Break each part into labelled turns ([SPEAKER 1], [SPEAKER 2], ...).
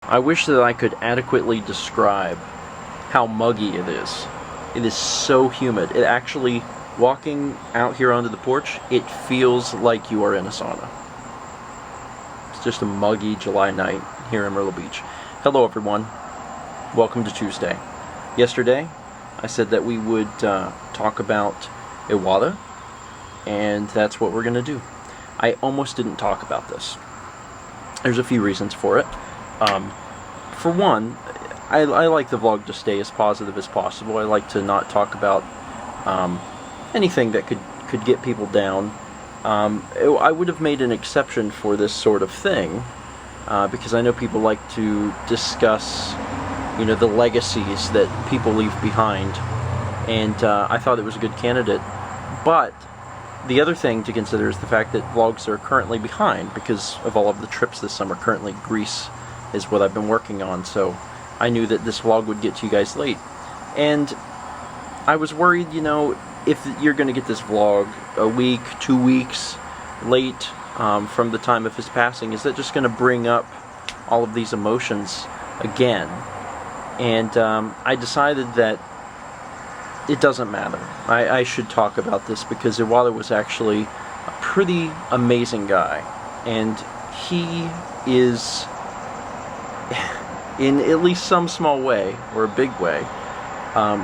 [SPEAKER 1] I wish that I could adequately describe how muggy it is. It is so humid. It actually, walking out here onto the porch, it feels like you are in a sauna. It's just a muggy July night here in Myrtle Beach. Hello everyone. Welcome to Tuesday. Yesterday, I said that we would talk about Iwata, and that's what we're going to do. I almost didn't talk about this. There's a few reasons for it. For one, I like the vlog to stay as positive as possible. I like to not talk about anything that could get people down. I would have made an exception for this sort of thing because I know people like to discuss, the legacies that people leave behind, and I thought it was a good candidate. But the other thing to consider is the fact that vlogs are currently behind because of all of the trips this summer. Currently, Greece is what I've been working on, so I knew that this vlog would get to you guys late. And I was worried, if you're going to get this vlog a week, 2 weeks late from the time of his passing, is that just going to bring up all of these emotions again? And I decided that it doesn't matter. I should talk about this because Iwata was actually a pretty amazing guy. And he is, in at least some small way, or a big way,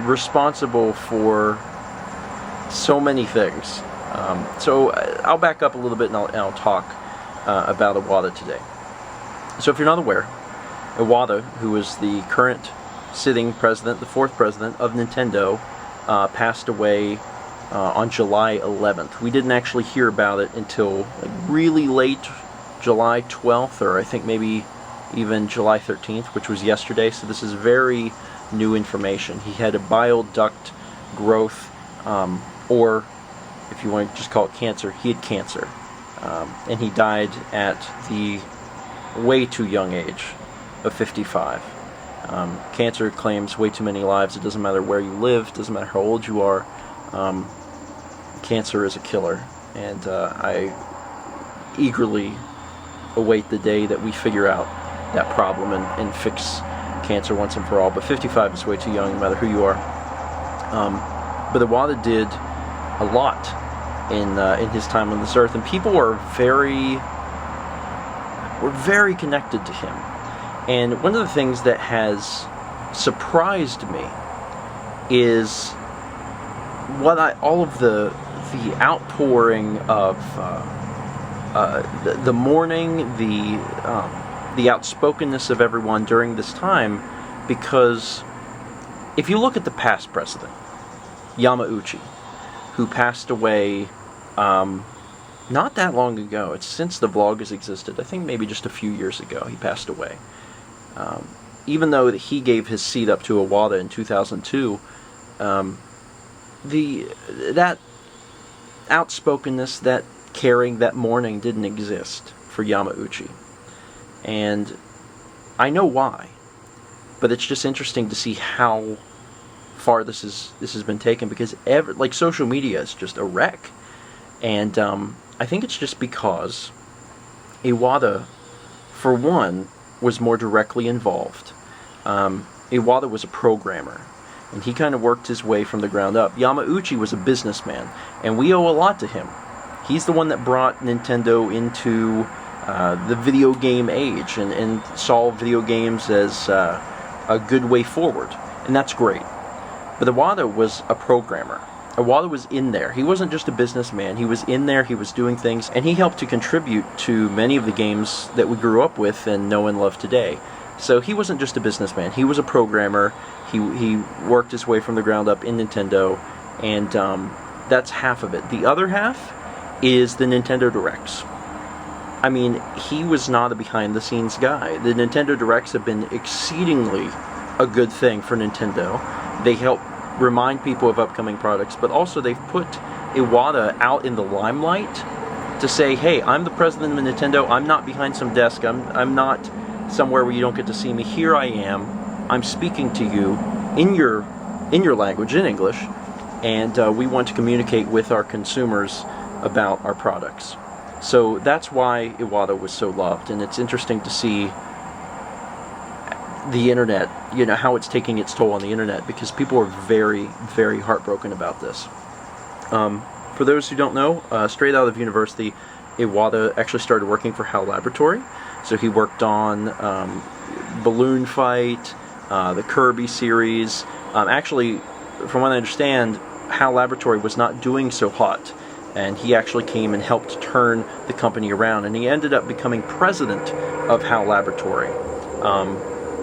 [SPEAKER 1] responsible for so many things. So I'll back up a little bit and I'll talk about Iwata today. So if you're not aware, Iwata, who is the current sitting president, the fourth president of Nintendo, passed away on July 11th. We didn't actually hear about it until really late July 12th, or I think maybe even July 13th, which was yesterday, so this is very new information. He had a bile duct growth, or if you want to just call it cancer, he had cancer. And he died at the way too young age of 55. Cancer claims way too many lives. It doesn't matter where you live, it doesn't matter how old you are. Cancer is a killer, and I eagerly await the day that we figure out that problem and fix cancer once and for all. But 55 is way too young, no matter who you are. But Iwata did a lot in his time on this earth, and people were very connected to him. And one of the things that has surprised me is all of the outpouring of the mourning, the outspokenness of everyone during this time, because if you look at the past president, Yamauchi, who passed away not that long ago. It's since the vlog has existed. I think maybe just a few years ago he passed away. Even though he gave his seat up to Iwata in 2002, that outspokenness, that caring, that mourning didn't exist for Yamauchi. And I know why, but it's just interesting to see how far this has been taken, because social media is just a wreck. And I think it's just because Iwata, for one, was more directly involved. Iwata was a programmer, and he kind of worked his way from the ground up. Yamauchi was a businessman, and we owe a lot to him. He's the one that brought Nintendo into the video game age and saw video games as a good way forward, and that's great. But Iwata was a programmer. Iwata was in there. He wasn't just a businessman. He was in there, he was doing things, and he helped to contribute to many of the games that we grew up with and know and love today. So he wasn't just a businessman. He was a programmer. He worked his way from the ground up in Nintendo, and that's half of it. The other half is the Nintendo Directs. I mean, he was not a behind-the-scenes guy. The Nintendo Directs have been exceedingly a good thing for Nintendo. They help remind people of upcoming products, but also they've put Iwata out in the limelight to say, hey, I'm the president of Nintendo, I'm not behind some desk, I'm not somewhere where you don't get to see me, here I am, I'm speaking to you in your language, in English, and we want to communicate with our consumers about our products. So that's why Iwata was so loved, and it's interesting to see the internet, how it's taking its toll on the internet, because people are very, very heartbroken about this. For those who don't know, straight out of university, Iwata actually started working for HAL Laboratory. So he worked on Balloon Fight, the Kirby series. Actually, from what I understand, HAL Laboratory was not doing so hot, and he actually came and helped turn the company around, and he ended up becoming president of HAL Laboratory.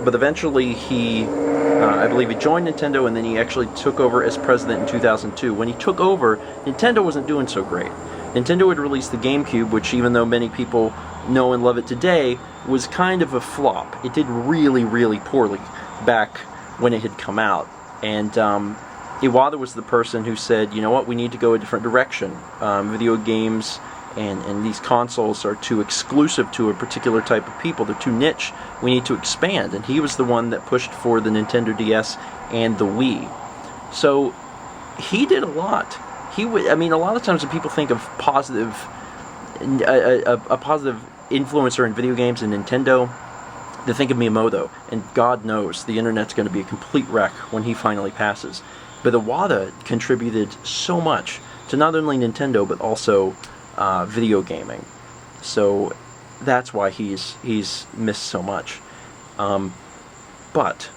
[SPEAKER 1] But eventually I believe he joined Nintendo, and then he actually took over as president in 2002. When he took over, Nintendo wasn't doing so great. Nintendo had released the GameCube, which, even though many people know and love it today, was kind of a flop. It did really, really poorly back when it had come out. And Iwata was the person who said, you know what, we need to go a different direction. Video games and these consoles are too exclusive to a particular type of people. They're too niche. We need to expand. And he was the one that pushed for the Nintendo DS and the Wii. So he did a lot. A lot of times when people think of a positive influencer in video games and Nintendo, they think of Miyamoto. And God knows the internet's going to be a complete wreck when he finally passes. But Iwata contributed so much to not only Nintendo, but also video gaming. So that's why he's missed so much. But,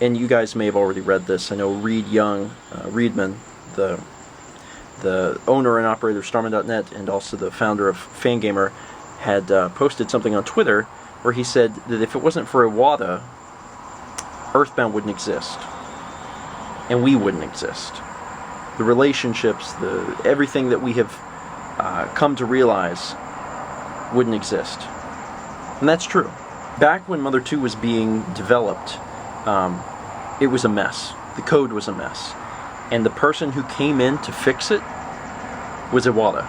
[SPEAKER 1] and you guys may have already read this, I know Reedman, the owner and operator of Starman.net and also the founder of Fangamer, had posted something on Twitter where he said that if it wasn't for Iwata, Earthbound wouldn't exist. And we wouldn't exist. The relationships, everything that we have come to realize wouldn't exist. And that's true. Back when Mother 2 was being developed, it was a mess. The code was a mess. And the person who came in to fix it was Iwata.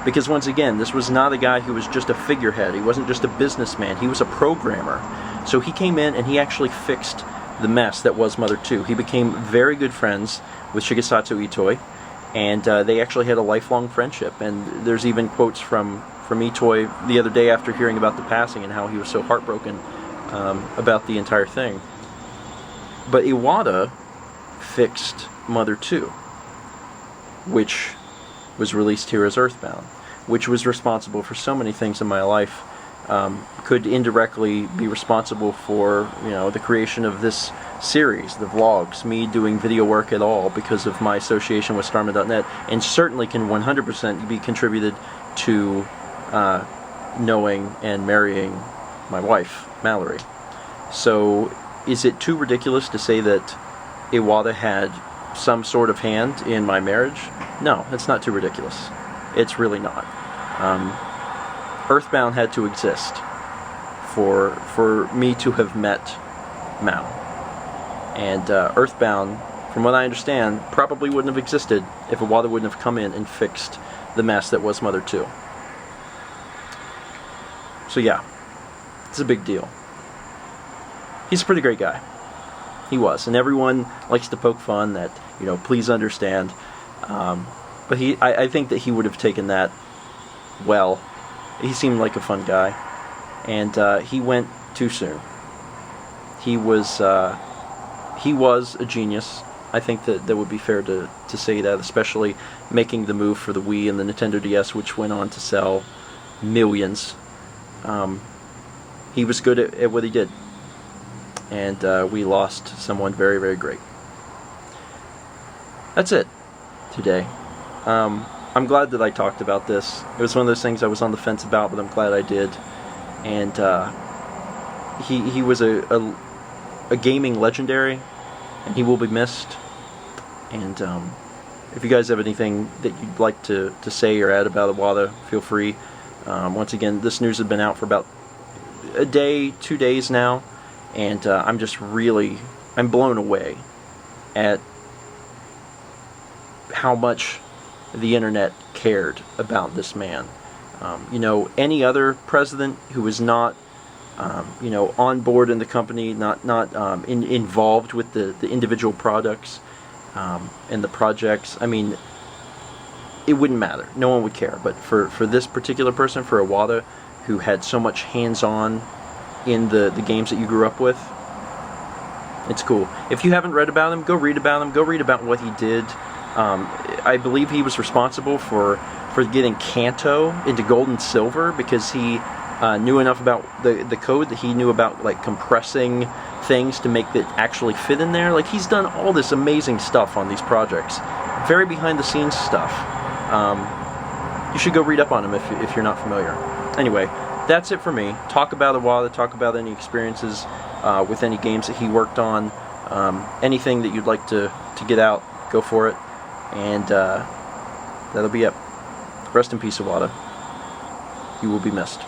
[SPEAKER 1] Because once again, this was not a guy who was just a figurehead. He wasn't just a businessman. He was a programmer. So he came in and he actually fixed the mess that was Mother 2. He became very good friends with Shigesatsu Itoi, and they actually had a lifelong friendship. And there's even quotes from Itoi the other day after hearing about the passing and how he was so heartbroken about the entire thing. But Iwata fixed Mother 2, which was released here as Earthbound, which was responsible for so many things in my life. Could indirectly be responsible for, the creation of this series, the vlogs, me doing video work at all because of my association with Starman.net, and certainly can 100% be contributed to knowing and marrying my wife, Mallory. So, is it too ridiculous to say that Iwata had some sort of hand in my marriage? No, it's not too ridiculous. It's really not. Earthbound had to exist for me to have met Mao. And Earthbound, from what I understand, probably wouldn't have existed if Iwata wouldn't have come in and fixed the mess that was Mother 2. So yeah, it's a big deal. He's a pretty great guy. He was. And everyone likes to poke fun that, please understand. But I think that he would have taken that well. He seemed like a fun guy. And he went too soon. He was a genius. I think that would be fair to say that, especially making the move for the Wii and the Nintendo DS, which went on to sell millions. He was good at what he did. And we lost someone very, very great. That's it today. I'm glad that I talked about this. It was one of those things I was on the fence about, but I'm glad I did. And he was a gaming legendary, and he will be missed. And if you guys have anything that you'd like to say or add about Iwata, feel free. Once again, this news has been out for about a day, 2 days now, and I'm blown away at how much the internet cared about this man. Any other president who was not, on board in the company, not involved with the individual products and the projects, it wouldn't matter. No one would care. But for this particular person, for Iwata, who had so much hands-on in the games that you grew up with. It's cool. If you haven't read about him, go read about him. Go read about what he did. I believe he was responsible for getting Kanto into gold and silver because he knew enough about the code that he knew about like compressing things to make it actually fit in there. Like, he's done all this amazing stuff on these projects. Very behind the scenes stuff. You should go read up on him if you're not familiar. Anyway, that's it for me. Talk about Iwata, talk about any experiences with any games that he worked on. Anything that you'd like to get out, go for it. And that'll be it. Rest in peace, Iwata. You will be missed.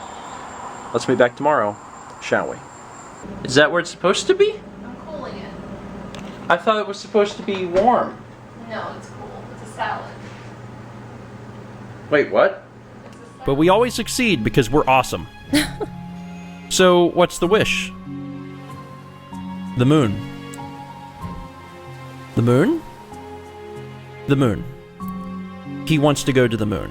[SPEAKER 1] Let's meet back tomorrow, shall we? Is that where it's supposed to be?
[SPEAKER 2] I'm cooling it.
[SPEAKER 1] I thought it was supposed to be warm.
[SPEAKER 2] No, it's cool. It's a salad.
[SPEAKER 1] Wait, what? But we always succeed because we're awesome. So, what's the wish? The moon. The moon? The moon. He wants to go to the moon.